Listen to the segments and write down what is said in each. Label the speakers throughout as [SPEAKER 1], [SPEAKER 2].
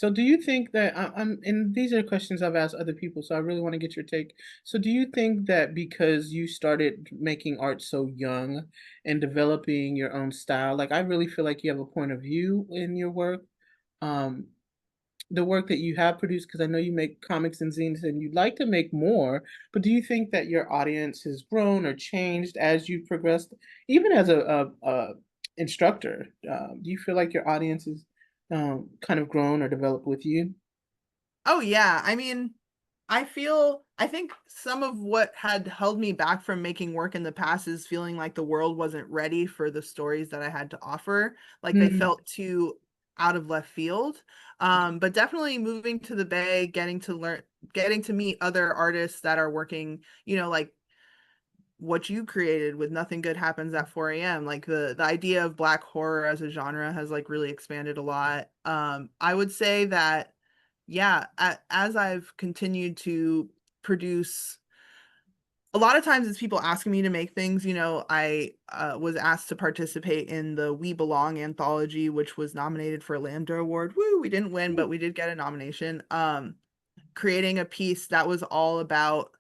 [SPEAKER 1] So do you think that and these are questions I've asked other people, so I really want to get your take. So do you think that because you started making art so young and developing your own style, like I really feel like you have a point of view in your work, um, the work that you have produced, because I know you make comics and zines and you'd like to make more, but do you think that your audience has grown or changed as you progressed, even as a instructor? Do you feel like your audience has kind of grown or developed with you?
[SPEAKER 2] Oh yeah, I mean, I think some of what had held me back from making work in the past is feeling like the world wasn't ready for the stories that I had to offer. Like they
[SPEAKER 1] Mm,
[SPEAKER 2] felt too out of left field. But definitely moving to the Bay, getting to meet other artists that are working, like what you created with Nothing Good Happens at 4 a.m. Like the idea of black horror as a genre has like really expanded a lot. I would say that yeah, as I've continued to produce, a lot of times it's people asking me to make things. I was asked to participate in the We Belong anthology, which was nominated for a Lambda Award. Woo, we didn't win, but we did get a nomination. Creating a piece that was all about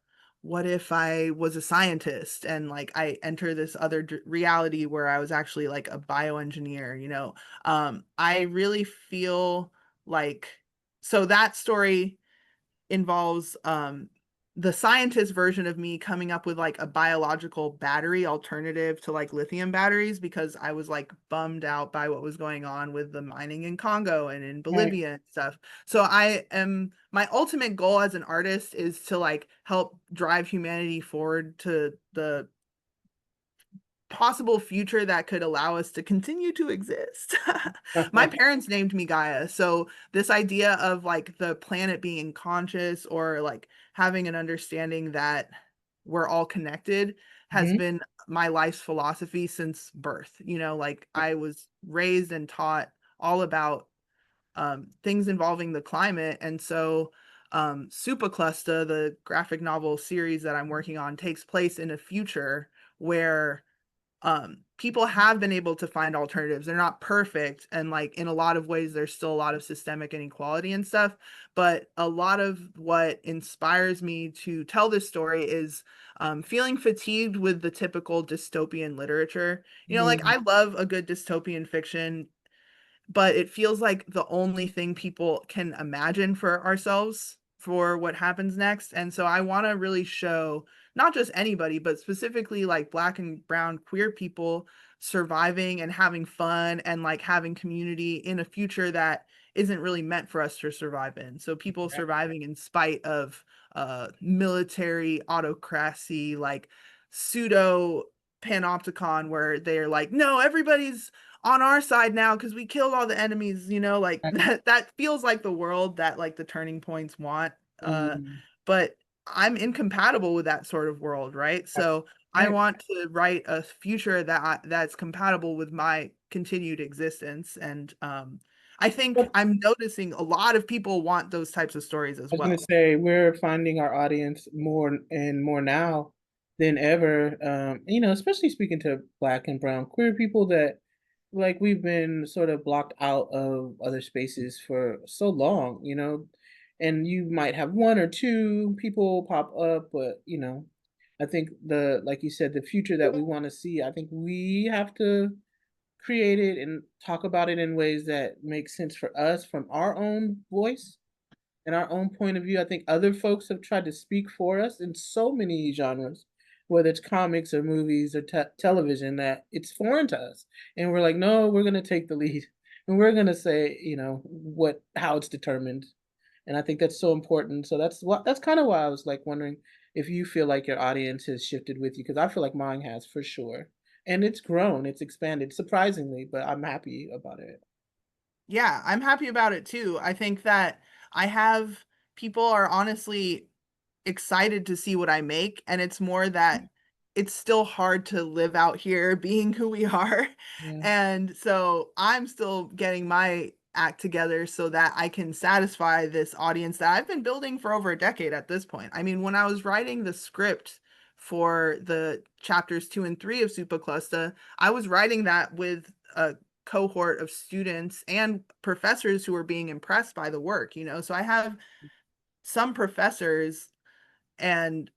[SPEAKER 2] what if I was a scientist and like I enter this other reality where I was actually like a bioengineer. I really feel like so that story involves the scientist version of me coming up with like a biological battery alternative to like lithium batteries because I was like bummed out by what was going on with the mining in Congo and in
[SPEAKER 1] right.
[SPEAKER 2] Bolivia and stuff. So my ultimate goal as an artist is to like help drive humanity forward to the possible future that could allow us to continue to exist. My parents named me Gaia. So this idea of like the planet being conscious or like having an understanding that we're all connected has
[SPEAKER 1] Mhm.
[SPEAKER 2] been my life's philosophy since birth. Like I was raised and taught all about things involving the climate. And so Supercluster, the graphic novel series that I'm working on, takes place in a future where people have been able to find alternatives. They're not perfect, and like in a lot of ways there's still a lot of systemic inequality and stuff, but a lot of what inspires me to tell this story is feeling fatigued with the typical dystopian literature. Like
[SPEAKER 1] Mm,
[SPEAKER 2] I love a good dystopian fiction, but it feels like the only thing people can imagine for ourselves for what happens next. And so I want to really show not just anybody, but specifically like black and brown queer people surviving and having fun and like having community in a future that isn't really meant for us to survive in. So people
[SPEAKER 1] yeah.
[SPEAKER 2] surviving in spite of military autocracy, like pseudo panopticon where they're like, no, everybody's on our side now because we killed all the enemies, like that feels like the world that like the turning points want.
[SPEAKER 1] Mm,
[SPEAKER 2] But I'm incompatible with that sort of world, right? So I
[SPEAKER 1] right.
[SPEAKER 2] want to write a future that's compatible with my continued existence. And I think
[SPEAKER 1] But
[SPEAKER 2] I'm noticing a lot of people want those types of stories as
[SPEAKER 1] I was gonna
[SPEAKER 2] well.
[SPEAKER 1] say we're finding our audience more and more now than ever. Especially speaking to Black and Brown queer people that like we've been sort of blocked out of other spaces for so long, and you might have one or two people pop up, but I think like you said, the future that we want to see, I think we have to create it and talk about it in ways that make sense for us from our own voice and our own point of view. I think other folks have tried to speak for us in so many genres, whether it's comics or movies or television, that it's foreign to us. And we're like, no, we're going to take the lead and we're going to say, how it's determined. And I think that's so important. So that's kind of why I was like wondering if you feel like your audience has shifted with you, because I feel like mine has for sure. And it's grown, it's expanded surprisingly, but I'm happy about it.
[SPEAKER 2] Yeah, I'm happy about it too. I think that I have people are honestly excited to see what I make, and it's more that it's still hard to live out here being who we are.
[SPEAKER 1] Yeah.
[SPEAKER 2] And so I'm still getting my act together so that I can satisfy this audience that I've been building for over a decade at this point. I mean, when I was writing the script for the chapters 2 and 3 of Supercluster, I was writing that with a cohort of students and professors who are being impressed by the work, you know. So I have some professors and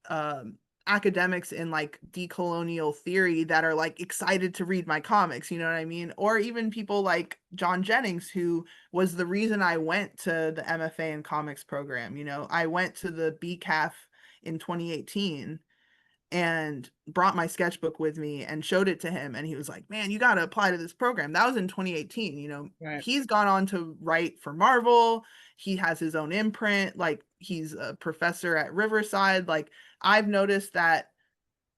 [SPEAKER 2] academics in like decolonial theory that are like excited to read my comics, you know what I mean? Or even people like John Jennings, who was the reason I went to the MFA in comics program. You know, I went to the BCAF in 2018 and brought my sketchbook with me and showed it to him, and he was like, man, you got to apply to this program. That was in 2018. You know,
[SPEAKER 1] Right.
[SPEAKER 2] he's gone on to write for Marvel. He has his own imprint, like he's a professor at Riverside. Like I've noticed that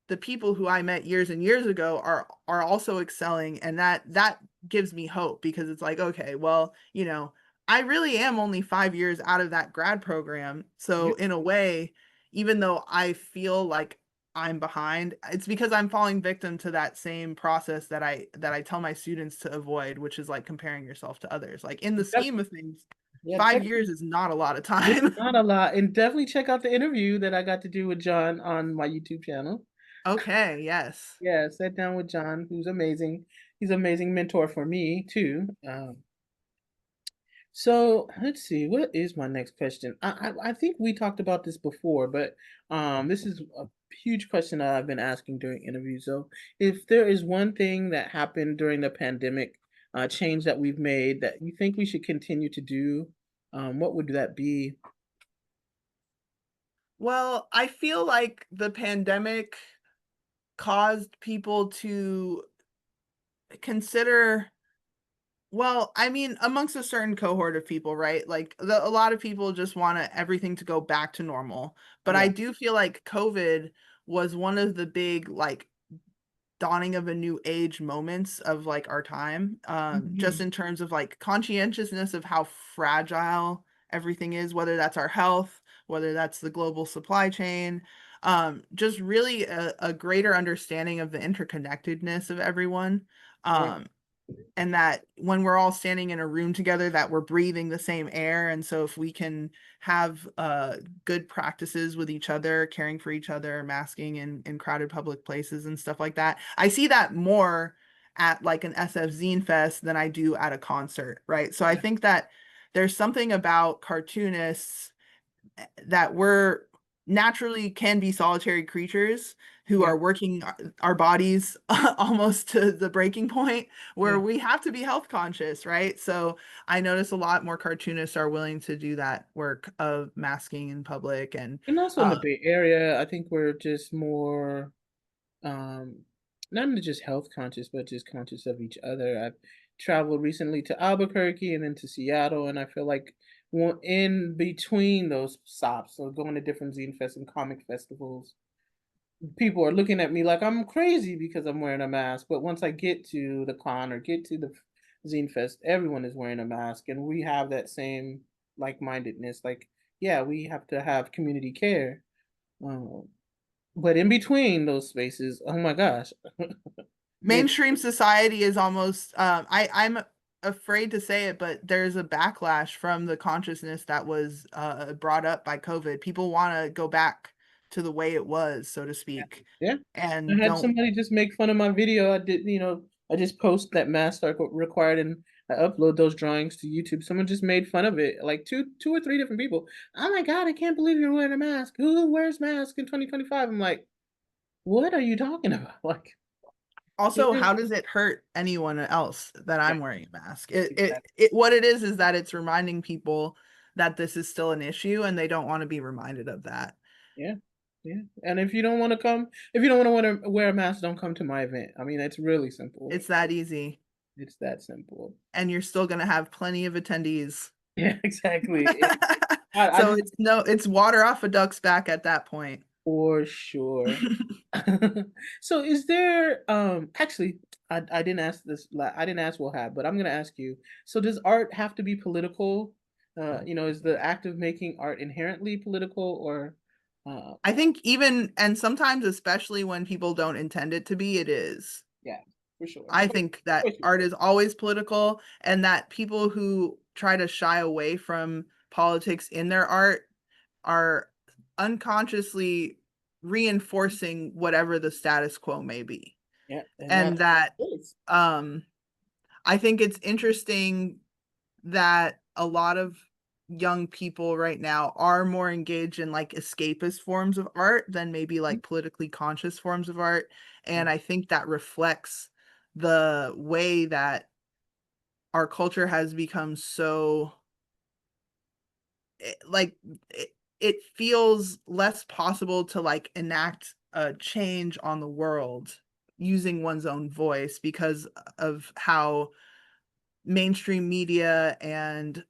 [SPEAKER 2] the people who I met years and years ago are also excelling, and that gives me hope, because it's like, okay, well, you know, I really am only 5 years out of that grad program. So
[SPEAKER 1] Yep.
[SPEAKER 2] in a way, even though I feel like I'm behind, it's because I'm falling victim to that same process that I tell my students to avoid, which is like comparing yourself to others. Like in the
[SPEAKER 1] Yep.
[SPEAKER 2] scheme of things,
[SPEAKER 1] Yeah.
[SPEAKER 2] five years is not a lot of
[SPEAKER 1] It's
[SPEAKER 2] time.
[SPEAKER 1] not a lot. And definitely check out the interview that I got to do with John on my YouTube channel.
[SPEAKER 2] Okay, yes.
[SPEAKER 1] Yeah, sat down with John, who's amazing. He's an amazing mentor for me too. So let's see, what is my next question? I think we talked about this before, but this is a huge question that I've been asking during interviews. So if there is one thing that happened during the pandemic, change that we've made that you think we should continue to do, what would that be?
[SPEAKER 2] Well, I feel like the pandemic caused people to consider, well, I mean, amongst a certain cohort of people, right? Like a lot of people just want everything to go back to normal. But I
[SPEAKER 1] Yeah.
[SPEAKER 2] do feel like COVID was one of the big like dawning of a new age moments of like our time, just
[SPEAKER 1] Mhm.
[SPEAKER 2] in terms of like conscientiousness of how fragile everything is, whether that's our health, whether that's the global supply chain, just really a greater understanding of the interconnectedness of everyone,
[SPEAKER 1] Right.
[SPEAKER 2] um, and that when we're all standing in a room together, that we're breathing the same air. And so if we can have good practices with each other, caring for each other, masking in crowded public places and stuff like that, I see that more at like an SF Zine Fest than I do at a concert, right? So I
[SPEAKER 1] Yeah.
[SPEAKER 2] think that there's something about cartoonists that we're naturally can be solitary creatures who
[SPEAKER 1] Yeah.
[SPEAKER 2] are working our bodies almost to the breaking point, where
[SPEAKER 1] Yeah.
[SPEAKER 2] we have to be health conscious, right? So I notice a lot more cartoonists are willing to do that work of masking in public. And
[SPEAKER 1] And also in the
[SPEAKER 2] uh,
[SPEAKER 1] Bay Area, I think we're just more um not only just health conscious but just conscious of each other. I've traveled recently to Albuquerque and then to Seattle, and I feel like in between those stops, so going to different zine fests and comic festivals, people are looking at me like I'm crazy because I'm wearing a mask. But once I get to the con or get to the zine fest, everyone is wearing a mask, and we have that same like-mindedness. Like, yeah, we have to have community care. um, but in between those spaces, oh my gosh. It's
[SPEAKER 2] mainstream society is almost I'm afraid to say it, but there's a backlash from the consciousness that was brought up by COVID. People want to go back to the way it was, so to speak,
[SPEAKER 1] yeah. I
[SPEAKER 2] and
[SPEAKER 1] had
[SPEAKER 2] don't.
[SPEAKER 1] somebody just make fun of my video. I did, I just post that masks are required and I upload those drawings to YouTube. Someone just made fun of it, like two or three different people. Oh my God, I can't believe you're wearing a mask. Who wears masks in 2025? I'm like, what are you talking about? Like, it
[SPEAKER 2] Also,
[SPEAKER 1] is,
[SPEAKER 2] how does it hurt anyone else that
[SPEAKER 1] yeah,
[SPEAKER 2] I'm wearing a mask?
[SPEAKER 1] exactly.
[SPEAKER 2] What it is that it's reminding people that this is still an issue, and they don't want to be reminded of that.
[SPEAKER 1] Yeah. Yeah. And if you don't want to come, if you don't want to wear a mask, don't come to my event. I mean, it's really simple.
[SPEAKER 2] It's that easy,
[SPEAKER 1] It's that simple.
[SPEAKER 2] and you're still going to have plenty of attendees.
[SPEAKER 1] Yeah, exactly. I
[SPEAKER 2] So
[SPEAKER 1] just
[SPEAKER 2] it's water off a duck's back at that point.
[SPEAKER 1] for sure. So is there actually I didn't ask this I didn't ask Will have, but I'm gonna ask you. So does art have to be political? Is the act of making art inherently political or uh
[SPEAKER 2] I think even, and sometimes especially when people don't intend it to be, it is.
[SPEAKER 1] yeah, for sure.
[SPEAKER 2] I think that
[SPEAKER 1] For sure.
[SPEAKER 2] art is always political, and that people who try to shy away from politics in their art are unconsciously reinforcing whatever the status quo may be.
[SPEAKER 1] Yeah, and
[SPEAKER 2] And
[SPEAKER 1] that's
[SPEAKER 2] that
[SPEAKER 1] it's
[SPEAKER 2] um I think it's interesting that a lot of young people right now are more engaged in like escapist forms of art than maybe like politically conscious forms of art. And I think that reflects the way that our culture has become so like it feels less possible to like enact a change on the world using one's own voice because of how mainstream media and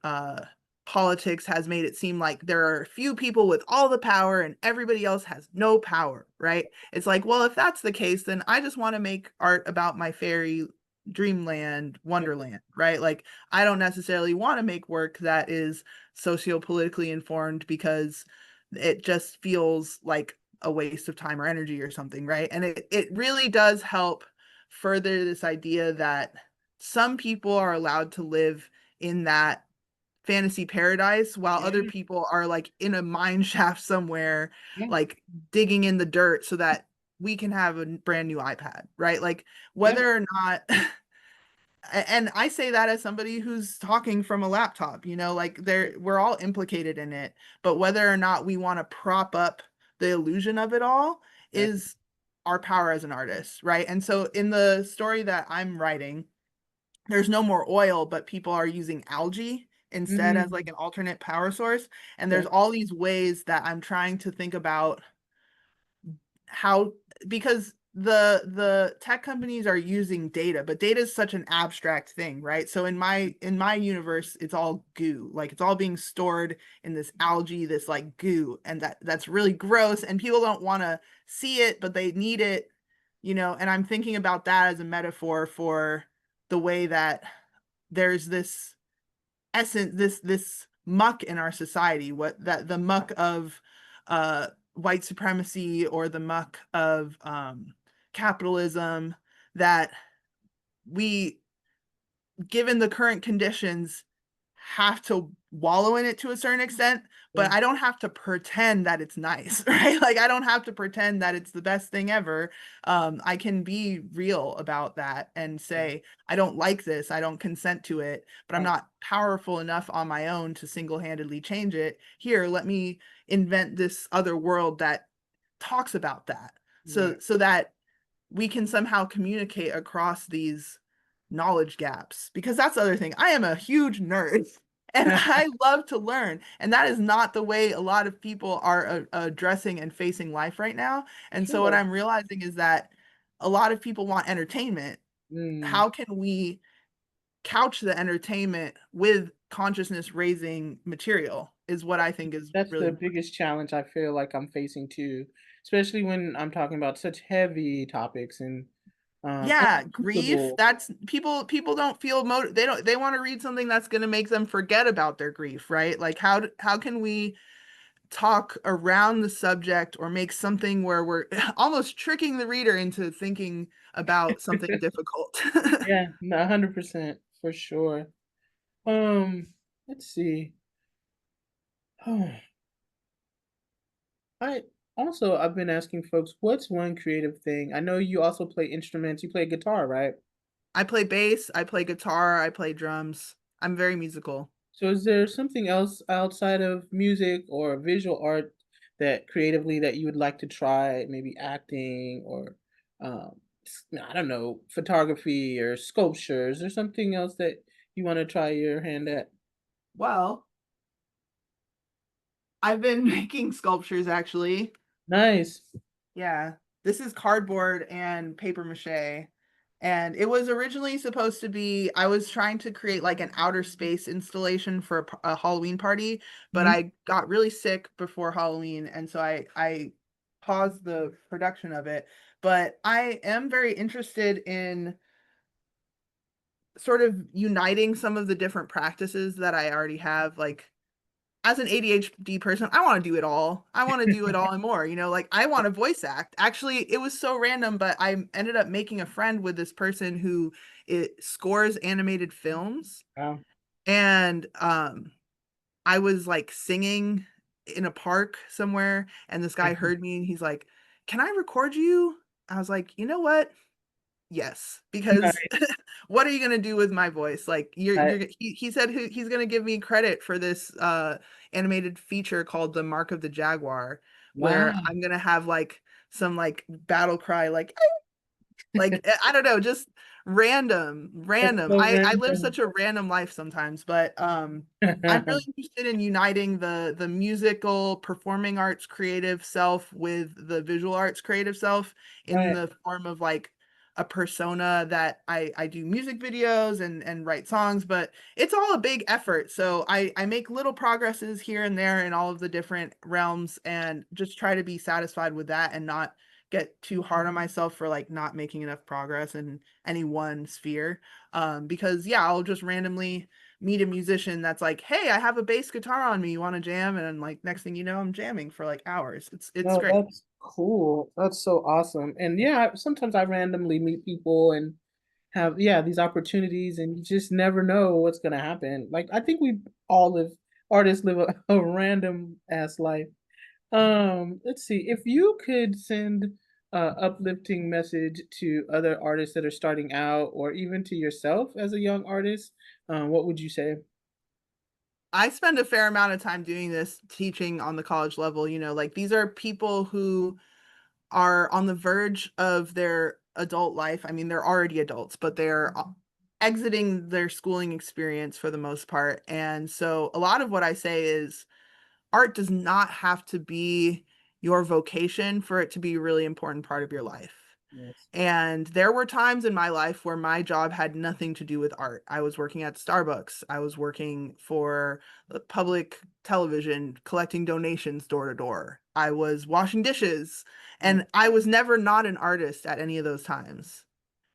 [SPEAKER 2] politics has made it seem like there are a few people with all the power and everybody else has no power, right? It's like, well, if that's the case, then I just want to make art about my fairy dreamland
[SPEAKER 1] Yeah.
[SPEAKER 2] wonderland, right? Like I don't necessarily want to make work that is socio-politically informed because it just feels like a waste of time or energy or something, right? And it really does help further this idea that some people are allowed to live in that fantasy paradise while other
[SPEAKER 1] Yeah.
[SPEAKER 2] people are like in a mine shaft somewhere,
[SPEAKER 1] Yeah.
[SPEAKER 2] like digging in the dirt so that we can have a brand new iPad, right? Like
[SPEAKER 1] Yeah.
[SPEAKER 2] whether or not and I say that as somebody who's talking from a laptop, like we're all implicated in it, but whether or not we want to prop up the illusion of it all
[SPEAKER 1] Exactly.
[SPEAKER 2] is our power as an artist, right? And so in the story that I'm writing, there's no more oil, but people are using algae instead as like
[SPEAKER 1] Mm,
[SPEAKER 2] an alternate power source. And there's
[SPEAKER 1] okay.
[SPEAKER 2] all these ways that I'm trying to think about how, because the tech companies are using data, but data is such an abstract thing, right? So in my universe, it's all goo. Like it's all being stored in this algae, this like goo, and that's really gross and people don't want to see it, but they need it, and I'm thinking about that as a metaphor for the way that there's this essence, this muck in our society, what that the muck of white supremacy or the muck of capitalism that we, given the current conditions, have to wallow in it to a certain extent,
[SPEAKER 1] Yeah.
[SPEAKER 2] but I don't have to pretend that it's nice, right? Like I don't have to pretend that it's the best thing ever. I can be real about that and
[SPEAKER 1] Yeah.
[SPEAKER 2] say, I don't like this, I don't consent to it, but I'm
[SPEAKER 1] Right.
[SPEAKER 2] not powerful enough on my own to single-handedly change it. Here, let me invent this other world that talks about that.
[SPEAKER 1] Right.
[SPEAKER 2] So that we can somehow communicate across these knowledge gaps, because that's the other thing. I am a huge nerd and I love to learn, and that is not the way a lot of people are addressing and facing life right now. And so what
[SPEAKER 1] Sure.
[SPEAKER 2] I'm realizing is that a lot of people want entertainment.
[SPEAKER 1] Mm.
[SPEAKER 2] How can we couch the entertainment with consciousness raising material is what I think is
[SPEAKER 1] That's
[SPEAKER 2] really
[SPEAKER 1] the
[SPEAKER 2] important.
[SPEAKER 1] biggest challenge I feel like I'm facing too, especially when I'm talking about such heavy topics and
[SPEAKER 2] Yeah, grief.
[SPEAKER 1] uncomfortable.
[SPEAKER 2] That's people don't feel they want to read something that's going to make them forget about their grief, right? Like how can we talk around the subject or make something where we're almost tricking the reader into thinking about something difficult?
[SPEAKER 1] Yeah, 100% for sure. Um, let's see. Oh, I I've been asking folks, what's one creative thing? I know you also play instruments. You play guitar, right?
[SPEAKER 2] I play bass, I play guitar, I play drums. I'm very musical.
[SPEAKER 1] So is there something else outside of music or visual art that creatively that you would like to try? Maybe acting or I don't know, photography or sculptures or something else that you want to try your hand at?
[SPEAKER 2] Well, I've been making sculptures actually.
[SPEAKER 1] Nice.
[SPEAKER 2] Yeah, this is cardboard and paper mache. And it was originally supposed to be, I was trying to create like an outer space installation for a Halloween party, but
[SPEAKER 1] Mhm.
[SPEAKER 2] I got really sick before Halloween, and so I paused the production of it. But I am very interested in sort of uniting some of the different practices that I already have. Like as an ADHD person, I want to do it all. I want to do it all and more. Like I want to voice act. Actually, it was so random, but I ended up making a friend with this person who scores animated films.
[SPEAKER 1] Wow.
[SPEAKER 2] And I was like singing in a park somewhere, and this guy heard me and he's like, "Can I record you?" I was like, "You know what? Yes, because
[SPEAKER 1] Right.
[SPEAKER 2] what are you gonna do with my voice? Like
[SPEAKER 1] Right.
[SPEAKER 2] he said he's gonna give me credit for this animated feature called The Mark of the Jaguar, where
[SPEAKER 1] Wow.
[SPEAKER 2] I'm gonna have like some like battle cry like I don't know, just
[SPEAKER 1] That's
[SPEAKER 2] random.
[SPEAKER 1] so
[SPEAKER 2] I live
[SPEAKER 1] random.
[SPEAKER 2] such a random life sometimes, but I'm really interested in uniting the musical performing arts creative self with the visual arts creative self in
[SPEAKER 1] Right.
[SPEAKER 2] the form of like a persona that I do music videos and write songs, but it's all a big effort. So I make little progresses here and there in all of the different realms and just try to be satisfied with that and not get too hard on myself for like not making enough progress in any one sphere. Because yeah, I'll just randomly meet a musician that's like, "Hey, I have a bass guitar on me. You want to jam?" And like next thing you know, I'm jamming for like hours. It's
[SPEAKER 1] No,
[SPEAKER 2] great.
[SPEAKER 1] that's cool. That's so awesome. And yeah, sometimes I randomly meet people and have, yeah, these opportunities, and you just never know what's gonna happen. Like I think we all live, artists live a random ass life. Let's see. If you could send a uplifting message to other artists that are starting out, or even to yourself as a young artist, what would you say?
[SPEAKER 2] I spend a fair amount of time doing this teaching on the college level, like these are people who are on the verge of their adult life. I mean, they're already adults, but they're exiting their schooling experience for the most part. And so a lot of what I say is art does not have to be your vocation for it to be a really important part of your life.
[SPEAKER 1] Yes.
[SPEAKER 2] And there were times in my life where my job had nothing to do with art. I was working at Starbucks. I was working for the public television, collecting donations door to door. I was washing dishes,
[SPEAKER 1] Mm.
[SPEAKER 2] and I was never not an artist at any of those times.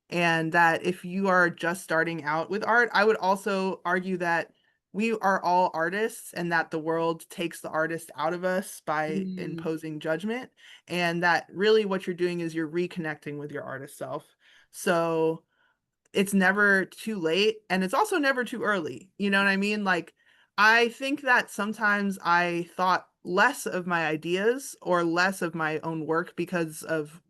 [SPEAKER 2] And that if you are just starting out with art, I would also argue that we are all artists and that the world takes the artist out of us by
[SPEAKER 1] Mm.
[SPEAKER 2] imposing judgment. And that really what you're doing is you're reconnecting with your artist self. So it's never too late and it's also never too early. You know what I mean? Like, I think that sometimes I thought less of my ideas or less of my own work because of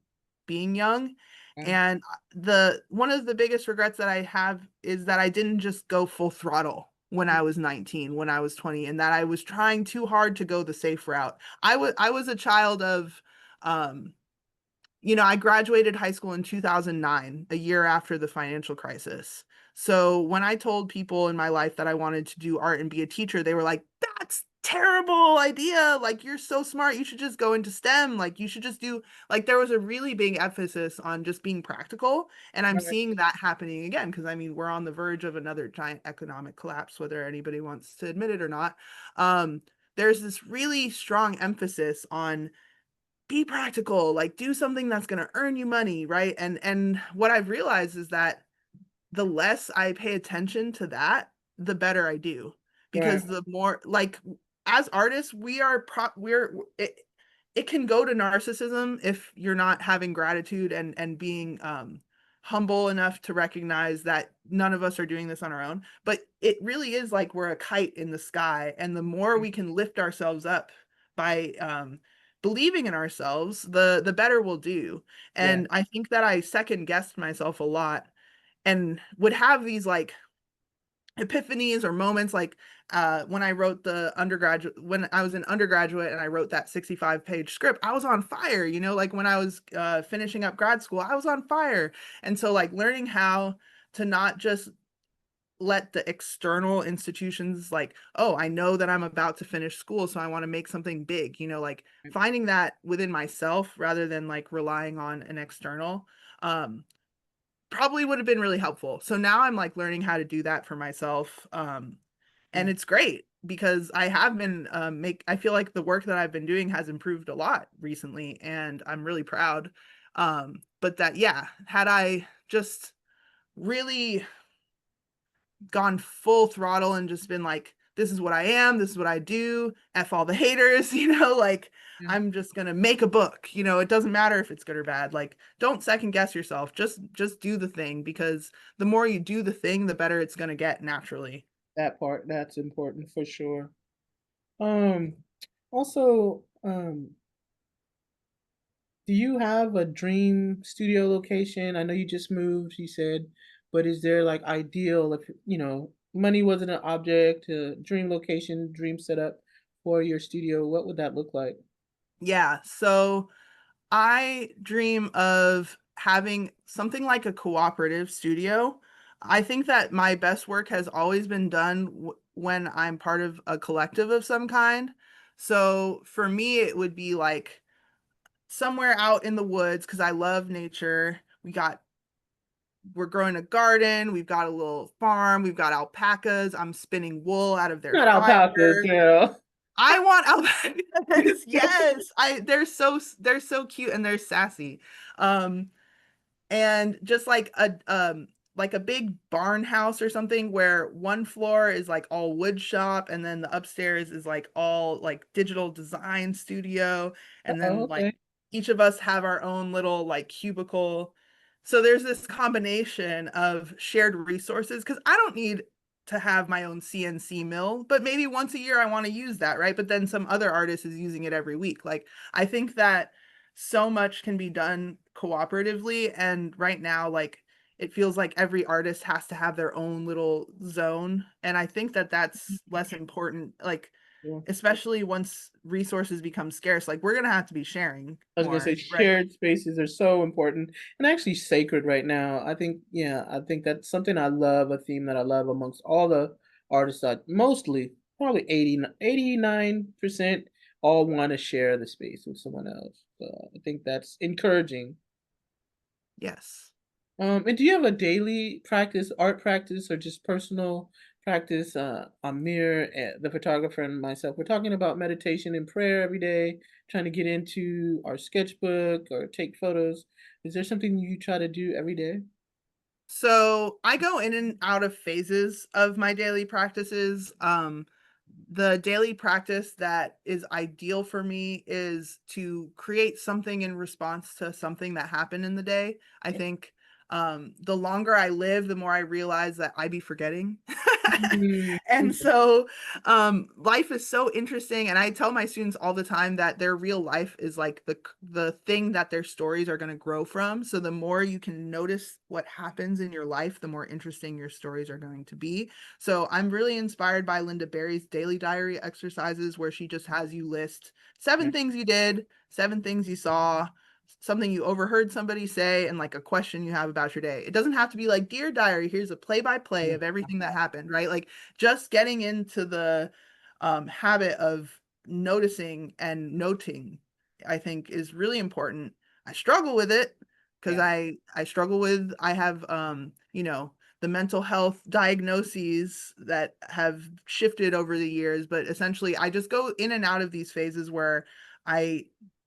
[SPEAKER 2] being young.
[SPEAKER 1] Mm.
[SPEAKER 2] And the one of the biggest regrets that I have is that I didn't just go full throttle when I was 19, when I was 20, and that I was trying too hard to go the safe route. I was a child of um I graduated high school in 2009, a year after the financial crisis. So when I told people in my life that I wanted to do art and be a teacher, they were like, "That's terrible idea. Like you're so smart. You should just go into STEM. Like you should just do like there was a really big emphasis on just being practical, and I'm
[SPEAKER 1] Right.
[SPEAKER 2] seeing that happening again because I mean, we're on the verge of another giant economic collapse whether anybody wants to admit it or not. Um there's this really strong emphasis on be practical, like do something that's going to earn you money, right? And what I've realized is that the less I pay attention to that, the better I do.
[SPEAKER 1] Right.
[SPEAKER 2] Because the more like as artists, it can go to narcissism if you're not having gratitude and being humble enough to recognize that none of us are doing this on our own. But it really is like we're a kite in the sky, and the more we can lift ourselves up by believing in ourselves, the better we'll do.
[SPEAKER 1] Yeah.
[SPEAKER 2] And I think that I second guessed myself a lot and would have these like epiphanies or moments like when I wrote the undergraduate when I was an undergraduate and I wrote that 65-page script, I was on fire, like when I was finishing up grad school, I was on fire. And so like learning how to not just let the external institutions like, oh, I know that I'm about to finish school, so I want to make something big, like finding that within myself rather than like relying on an external. Um, Probably would have been really helpful. So now I'm like learning how to do that for myself. And
[SPEAKER 1] Mm.
[SPEAKER 2] it's great because I have been I feel like the work that I've been doing has improved a lot recently and I'm really proud. But that yeah, had I just really gone full throttle and just been like, this is what I am, this is what I do, F all the haters, like
[SPEAKER 1] Yeah.
[SPEAKER 2] I'm just gonna make a book. It doesn't matter if it's good or bad. Like, don't second guess yourself. Just do the thing because the more you do the thing, the better it's gonna get naturally.
[SPEAKER 1] That part, that's important for sure. Um, also, do you have a dream studio location? I know you just moved, you said, but is there like ideal if money wasn't an object, a dream location, dream setup for your studio, what would that look like?
[SPEAKER 2] Yeah, so I dream of having something like a cooperative studio. I think that my best work has always been done when I'm part of a collective of some kind. So for me, it would be like somewhere out in the woods because I love nature. We're growing a garden, we've got a little farm, we've got alpacas. I'm spinning wool out of their
[SPEAKER 1] Not alpacas,
[SPEAKER 2] fiber.
[SPEAKER 1] girl.
[SPEAKER 2] I want alpacas. Yes. They're so cute and they're sassy. Um and just like a big barn house or something where one floor is like all wood shop and then the upstairs is like all like digital design studio and
[SPEAKER 1] Oh,
[SPEAKER 2] then like
[SPEAKER 1] okay.
[SPEAKER 2] each of us have our own little like cubicle. So there's this combination of shared resources because I don't need to have my own CNC mill, but maybe once a year I want to use that, right? But then some other artist is using it every week. Like I think that so much can be done cooperatively, and right now like it feels like every artist has to have their own little zone, and I think that that's less important, like
[SPEAKER 1] Yeah.
[SPEAKER 2] especially once resources become scarce, like we're gonna have to be sharing
[SPEAKER 1] I was gonna say
[SPEAKER 2] more, right?
[SPEAKER 1] shared spaces are so important and actually sacred right now. I think, yeah, I think that's something I love, a theme that I love amongst all the artists that mostly, probably 89% all want to share the space with someone else. So I think that's encouraging.
[SPEAKER 2] Yes.
[SPEAKER 1] And do you have a daily practice, art practice, or just personal practice? Amir, the photographer, and myself, we're talking about meditation and prayer every day, trying to get into our sketchbook or take photos. Is there something you try to do every day?
[SPEAKER 2] So I go in and out of phases of my daily practices. The daily practice that is ideal for me is to create something in response to something that happened in the day. I think the longer I live, the more I realize that I be forgetting.
[SPEAKER 1] Mm,
[SPEAKER 2] And so life is so interesting. And I tell my students all the time that their real life is like the thing that their stories are going to grow from. So the more you can notice what happens in your life, the more interesting your stories are going to be. So I'm really inspired by Linda Berry's daily diary exercises, where she just has you list seven
[SPEAKER 1] yeah.
[SPEAKER 2] things you did, seven things you saw, something you overheard somebody say, and like a question you have about your day. It doesn't have to be like, Dear Diary, here's a play by play
[SPEAKER 1] Yeah.
[SPEAKER 2] of everything that happened, right? Like just getting into the habit of noticing and noting, I think is really important. I struggle with it because
[SPEAKER 1] Yeah.
[SPEAKER 2] I struggle with, I have, the mental health diagnoses that have shifted over the years, but essentially I just go in and out of these phases where I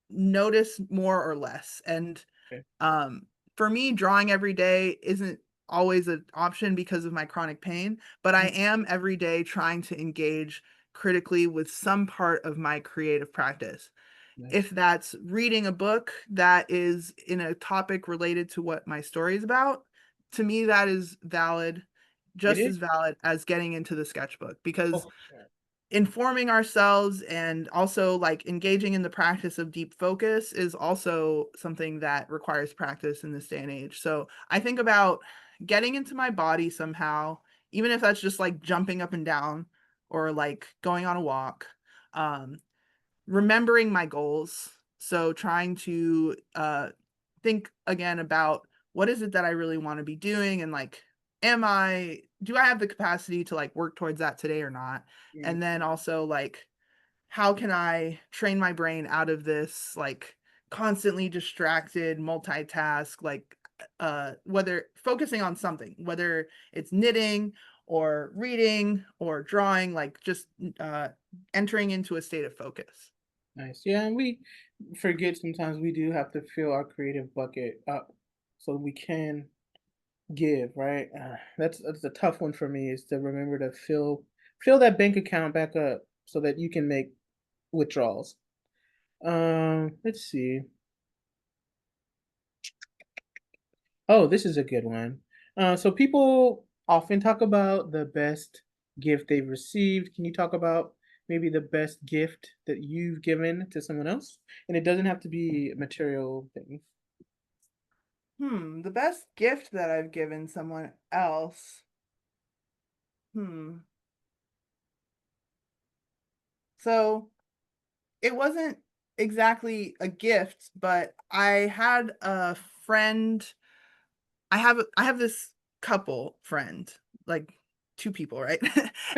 [SPEAKER 2] notice more or less. And
[SPEAKER 1] Okay.
[SPEAKER 2] um, for me, drawing every day isn't always an option because of my chronic pain, but I
[SPEAKER 1] Mm,
[SPEAKER 2] am every day trying to engage critically with some part of my creative practice. If
[SPEAKER 1] nice.
[SPEAKER 2] that's reading a book that is in a topic related to what my story is about, to me, that is valid,
[SPEAKER 1] It
[SPEAKER 2] just
[SPEAKER 1] is.
[SPEAKER 2] as valid as getting into the sketchbook, because
[SPEAKER 1] Oh, sure.
[SPEAKER 2] informing ourselves and also like engaging in the practice of deep focus is also something that requires practice in this day and age. So I think about getting into my body somehow, even if that's just like jumping up and down or like going on a walk. Um, Remembering my goals. So trying to think again about what is it that I really want to be doing, and like do I have the capacity to like work towards that today or not?
[SPEAKER 1] Mm,
[SPEAKER 2] And then also like how can I train my brain out of this like constantly distracted multitask, like whether focusing on something, whether it's knitting or reading or drawing, like just uh entering into a state of focus.
[SPEAKER 1] nice. Yeah, and we forget sometimes we do have to fill our creative bucket up so we can give, right? That's a tough one for me is to remember to fill that bank account back up so that you can make withdrawals. Let's see. Oh, this is a good one. So people often talk about the best gift they've received. Can you talk about maybe the best gift that you've given to someone else, and it doesn't have to be material things.
[SPEAKER 2] The best gift that I've given someone else. Hmm. So it wasn't exactly a gift, but I had a friend. I have this couple friend, like two people, right?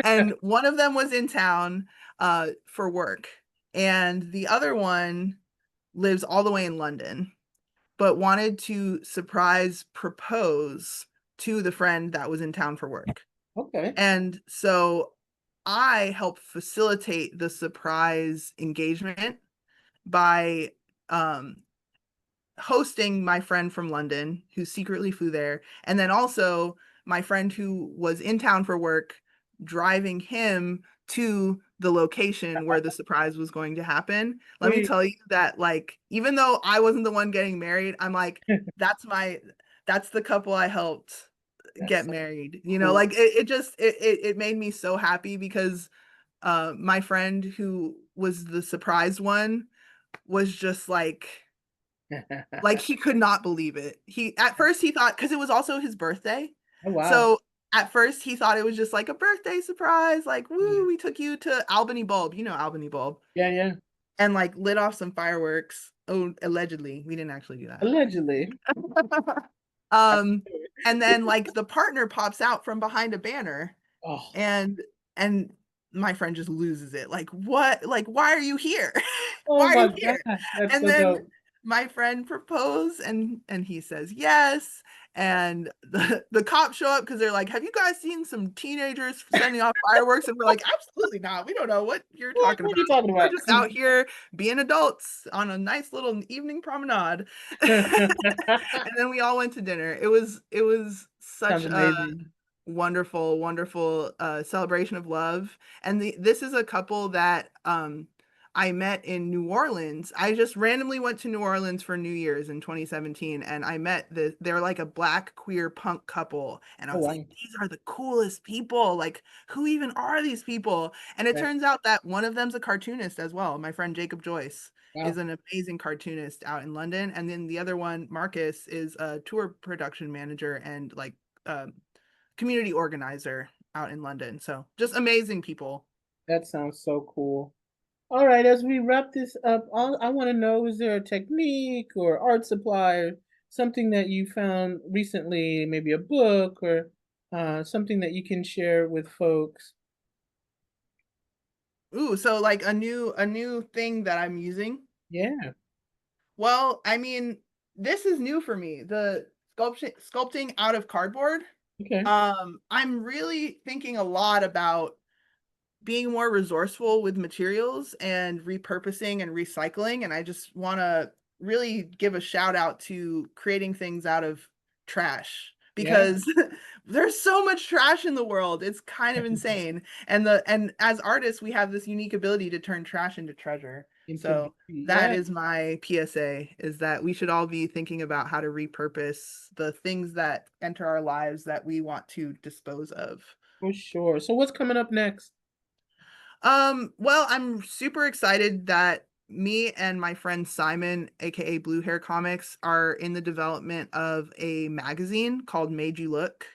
[SPEAKER 2] And one of them was in town for work, and the other one lives all the way in London, but wanted to surprise propose to the friend that was in town for work.
[SPEAKER 1] Okay.
[SPEAKER 2] And so I helped facilitate the surprise engagement by um, hosting my friend from London who secretly flew there, and then also my friend who was in town for work, driving him to the location where the surprise was going to happen. Let me
[SPEAKER 1] Wait.
[SPEAKER 2] tell you that, like, even though I wasn't the one getting married, I'm like, that's my that's the couple I helped
[SPEAKER 1] That's
[SPEAKER 2] get
[SPEAKER 1] so
[SPEAKER 2] married.
[SPEAKER 1] cool.
[SPEAKER 2] Like it made me so happy because my friend who was the surprised one was just like he could not believe it. He at first he thought, because it was also his birthday.
[SPEAKER 1] Oh wow.
[SPEAKER 2] So at first he thought it was just like a birthday surprise, like,
[SPEAKER 1] Yeah.
[SPEAKER 2] woo, we took you to Albany Bulb, Albany Bulb,
[SPEAKER 1] Yeah, yeah.
[SPEAKER 2] and like lit off some fireworks. Oh, allegedly. We didn't actually do that.
[SPEAKER 1] Allegedly.
[SPEAKER 2] Um, and then like the partner pops out from behind a banner,
[SPEAKER 1] Oh,
[SPEAKER 2] and my friend just loses it. Like, what? Like, why are you here?
[SPEAKER 1] oh
[SPEAKER 2] Why are
[SPEAKER 1] my
[SPEAKER 2] you here?
[SPEAKER 1] God. That's
[SPEAKER 2] And
[SPEAKER 1] so
[SPEAKER 2] then
[SPEAKER 1] dope.
[SPEAKER 2] my friend proposed, and he says yes. And the cops show up because they're like, have you guys seen some teenagers sending off fireworks? And we're like, absolutely not. We don't know what you're talking
[SPEAKER 1] What
[SPEAKER 2] about.
[SPEAKER 1] are you talking
[SPEAKER 2] We're
[SPEAKER 1] about?
[SPEAKER 2] just out here being adults on a nice little evening promenade. And then we all went to dinner. It was
[SPEAKER 1] Sounds
[SPEAKER 2] such a
[SPEAKER 1] amazing.
[SPEAKER 2] wonderful, wonderful celebration of love. And this is a couple that I met in New Orleans. I just randomly went to New Orleans for New Year's in 2017, and I met they're like a black queer punk couple. And I
[SPEAKER 1] Oh
[SPEAKER 2] was like,
[SPEAKER 1] wow.
[SPEAKER 2] these are the coolest people. Like, who even are these people? And it
[SPEAKER 1] That,
[SPEAKER 2] turns out that one of them's a cartoonist as well. My friend Jacob Joyce is
[SPEAKER 1] wow.
[SPEAKER 2] an amazing cartoonist out in London. And then the other one, Marcus, is a tour production manager and like um community organizer out in London. So just amazing people.
[SPEAKER 1] That sounds so cool. All right, as we wrap this up, I want to know, is there a technique or art supply or something that you found recently, maybe a book or something that you can share with folks?
[SPEAKER 2] Ooh, so like a new thing that I'm using.
[SPEAKER 1] Yeah.
[SPEAKER 2] Well, I mean, this is new for me. The sculpting out of cardboard.
[SPEAKER 1] Okay.
[SPEAKER 2] I'm really thinking a lot about being more resourceful with materials and repurposing and recycling. And I just want to really give a shout out to creating things out of trash
[SPEAKER 1] Yeah.
[SPEAKER 2] because there's so much trash in the world. It's kind of insane. And as artists, we have this unique ability to turn trash into treasure.
[SPEAKER 1] Into
[SPEAKER 2] So
[SPEAKER 1] beauty.
[SPEAKER 2] that
[SPEAKER 1] Yeah,
[SPEAKER 2] is my PSA, is that we should all be thinking about how to repurpose the things that enter our lives that we want to dispose of.
[SPEAKER 1] for sure. So what's coming up next?
[SPEAKER 2] Well, I'm super excited that me and my friend Simon, aka Blue Hair Comics, are in the development of a magazine called Made You Look.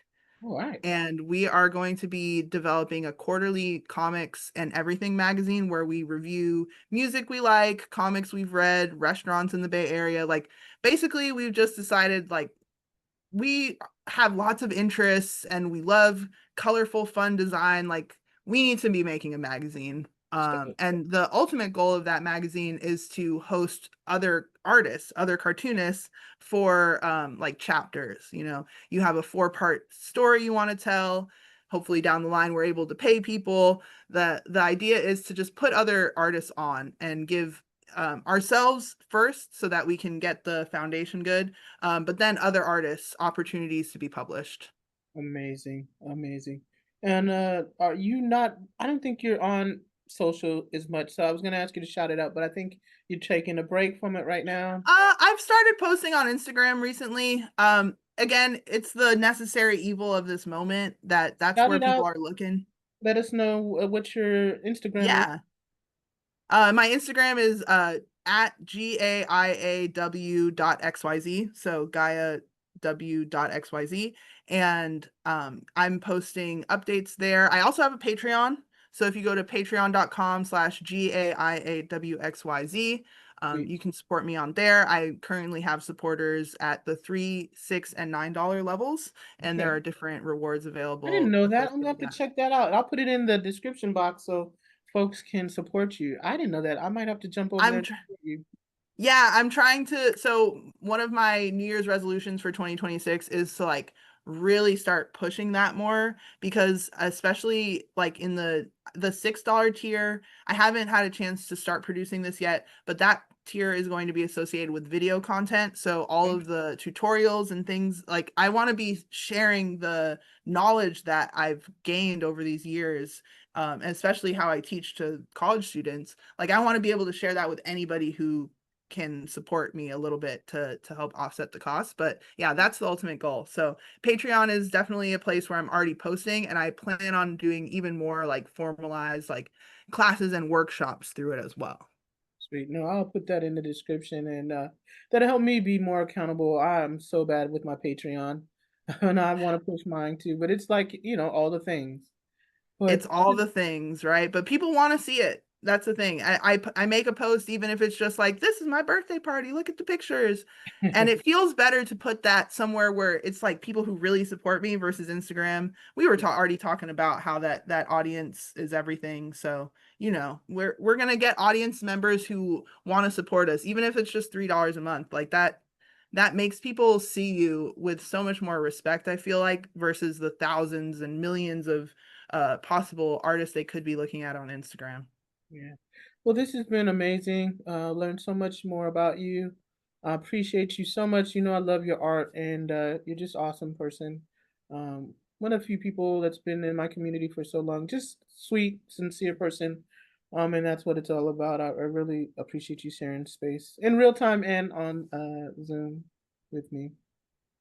[SPEAKER 1] All right.
[SPEAKER 2] And we are going to be developing a quarterly comics and everything magazine where we review music we like, comics we've read, restaurants in the Bay Area. Like, basically, we've just decided, like, we have lots of interests and we love colorful, fun design. Like, we need to be making a magazine.
[SPEAKER 1] So,
[SPEAKER 2] And the ultimate goal of that magazine is to host other artists, other cartoonists for like chapters. You have a four-part story you want to tell. Hopefully down the line we're able to pay people. The idea is to just put other artists on and give ourselves first so that we can get the foundation good, but then other artists opportunities to be published.
[SPEAKER 1] amazing. Amazing. And are you not, I don't think you're on social as much, so I was gonna ask you to shout it out, but I think you're taking a break from it right now.
[SPEAKER 2] I've started posting on Instagram recently. Again, it's the necessary evil of this moment that's
[SPEAKER 1] Shout
[SPEAKER 2] where
[SPEAKER 1] it
[SPEAKER 2] people
[SPEAKER 1] out.
[SPEAKER 2] are looking.
[SPEAKER 1] let us know what your Instagram is.
[SPEAKER 2] Yeah. My Instagram is at GAIAW.XYZ. So Gaia W.XYZ. And I'm posting updates there. I also have a Patreon. So if you go to patreon.com/GAIAWXYZ,
[SPEAKER 1] Sweet.
[SPEAKER 2] you can support me on there. I currently have supporters at the $3, $6, and $9 levels, and there
[SPEAKER 1] Okay.
[SPEAKER 2] are different rewards
[SPEAKER 1] I didn't
[SPEAKER 2] available
[SPEAKER 1] know that. I'm gonna
[SPEAKER 2] associated.
[SPEAKER 1] have to
[SPEAKER 2] Yeah.
[SPEAKER 1] check that out. I'll put it in the description box so folks can support you. I didn't know that. I might have to jump over there
[SPEAKER 2] I'm
[SPEAKER 1] and support you.
[SPEAKER 2] Yeah, I'm trying to. So, one of my New Year's resolutions for 2026 is to like really start pushing that more because especially like in the $6 tier, I haven't had a chance to start producing this yet, but that tier is going to be associated with video content. So all
[SPEAKER 1] Okay.
[SPEAKER 2] of the tutorials and things like I want to be sharing the knowledge that I've gained over these years, and especially how I teach to college students. Like I want to be able to share that with anybody who can support me a little bit to help offset the cost. But yeah, that's the ultimate goal. So Patreon is definitely a place where I'm already posting, and I plan on doing even more like formalized like classes and workshops through it as well.
[SPEAKER 1] Sweet. No, I'll put that in the description and that'll help me be more accountable. I'm so bad with my Patreon and I want to push mine too, but it's like, all the things.
[SPEAKER 2] It's
[SPEAKER 1] But
[SPEAKER 2] all the things, right? But people want to see it. That's the thing. I make a post even if it's just like, this is my birthday party. Look at the pictures. And it feels better to put that somewhere where it's like people who really support me versus Instagram. We were already talking about how that audience is everything. So, we're gonna get audience members who want to support us, even if it's just $3 a month. Like that makes people see you with so much more respect, I feel like, versus the thousands and millions of possible artists they could be looking at on Instagram.
[SPEAKER 1] yeah. Well, this has been amazing. Learned so much more about you. I appreciate you so much. I love your art and you're just awesome person. One of the few people that's been in my community for so long. Just sweet, sincere person. And that's what it's all about. I really appreciate you sharing space in real time and on Zoom with me.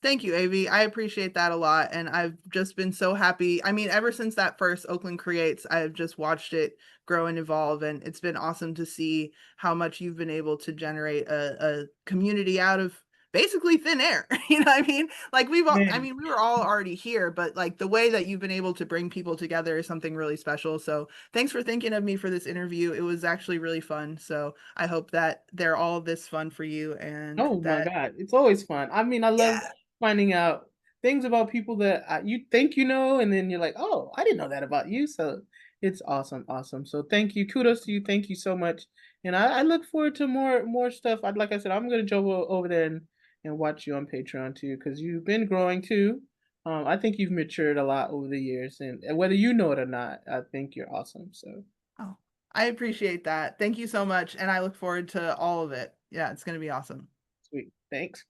[SPEAKER 2] Thank you, Avi. I appreciate that a lot. And I've just been so happy. I mean, ever since that first Oakland Creates, I've just watched it grow and evolve. And it's been awesome to see how much you've been able to generate a community out of basically thin air. You know what I mean? Like I
[SPEAKER 1] Man,
[SPEAKER 2] mean, we were all already here, but like the way that you've been able to bring people together is something really special. So thanks for thinking of me for this interview. It was actually really fun. So I hope that they're all this fun for you and
[SPEAKER 1] oh my
[SPEAKER 2] that,
[SPEAKER 1] God, it's always fun. I mean, I love
[SPEAKER 2] yeah.
[SPEAKER 1] finding out things about people that you think and then you're like, oh, I didn't know that about you. So it's awesome, awesome. So thank you, kudos to you, thank you so much, and I look forward to more stuff. Like I said, I'm gonna jump over there and watch you on Patreon too, because you've been growing too. I think you've matured a lot over the years, and whether you know it or not, I think you're awesome. So
[SPEAKER 2] Oh, I appreciate that. Thank you so much. And I look forward to all of it. Yeah, it's going to be awesome.
[SPEAKER 1] sweet, thanks.